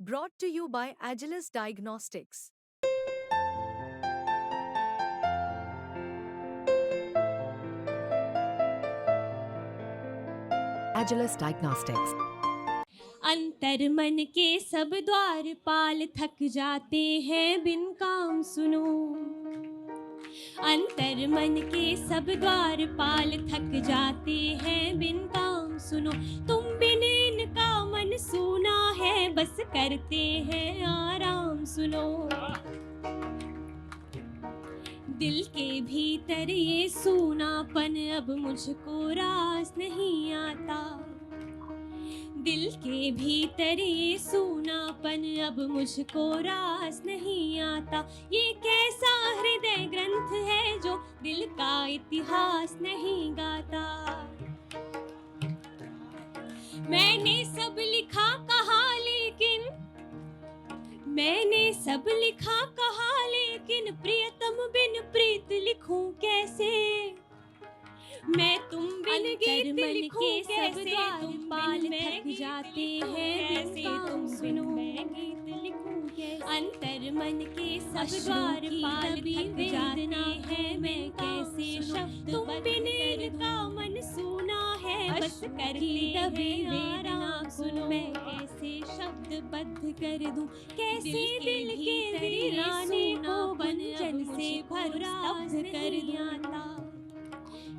Brought to you by Agilus Diagnostics. Agilus Diagnostics. अंतर मन के सब द्वारपाल थक जाते हैं बिन काम सुनो। अंतर मन के सब द्वारपाल थक जाते हैं बिन काम सुनो। तुम बिन इनका मन सूना है बस करते हैं आराम सुनो। दिल के भीतर ये सूनापन अब मुझको रास नहीं आता। दिल के भीतर ये सूनापन अब मुझको रास नहीं आता। ये कैसा हृदय ग्रंथ है जो दिल का इतिहास नहीं गाता। मैंने सब लिखा कहा लेकिन प्रियतम बिन प्रीत लिखूं कैसे। मैं तुम बिन गीत लिखूं कैसे। तुम पाल थक जाते हैं तुम सुनो। मैं गीत लिखूं कैसे। अंतर मन के सब द्वार पाल थक जाते हैं मैं कैसे शब्द तुम बिन इनका मन सूना है बस करते दबे आराम सुनो। मैं कैसे शब्द बद्ध कर दूं कैसे दिल के वीराने को गुंजन से भर स्तब्ध कर दूं।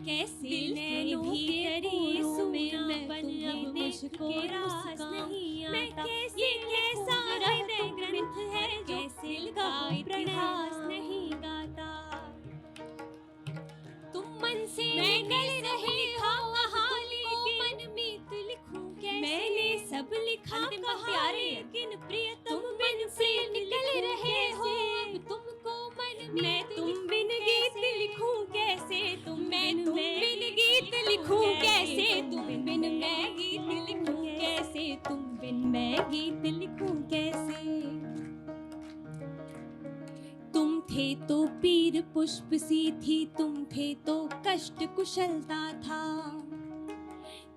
कैसे नैनों के पूरों में अब मुझको रास नहीं आता। ये कैसा हृदय ग्रंथ है कैसे का इतिहास नहीं गाता। तुम मन से निकल रहे हो कहा लेकिन मन मीत लिखूं कैसे। मैंने सब लिखा कहा लेकिन प्रियतम बिन से निकल रहे हो अब तुमको मन मैं तुम बिन गीत लिखूं कैसे। तुम बिन गीत लिखूं कैसे। तुम बिन मैं गीत लिखूं कैसे। तुम बिन मैं गीत लिखूं कैसे। तुम थे तो पीर पुष्प सी थी तुम थे तो कष्ट कुशलता था।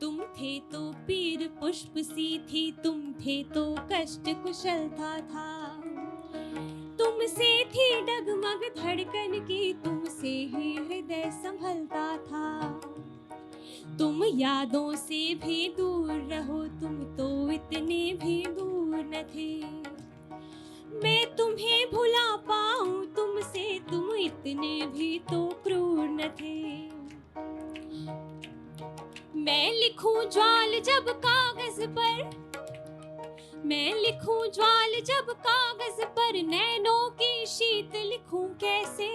तुम थे तो पीर पुष्प सी थी तुम थे तो कष्ट कुशलता था। तुमसे थी डगमग धड़कन की तुमसे ही हृदय संभलता था। तुम यादों से भी दूर रहो तुम तो इतने भी दूर न थे। मैं तुम्हें भुला पाऊं तुमसे तुम इतने भी तो क्रूर न थे। मैं लिखूं ज्वाल जब कागज पर मैं लिखूं ज्वाल जब कागज पर नैनों की शीत लिखूं कैसे।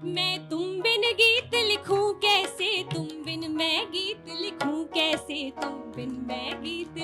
मैं तुम बिन गीत लिखूं कैसे। तुम बिन मैं गीत लिखूं कैसे। तुम बिन मैं गीत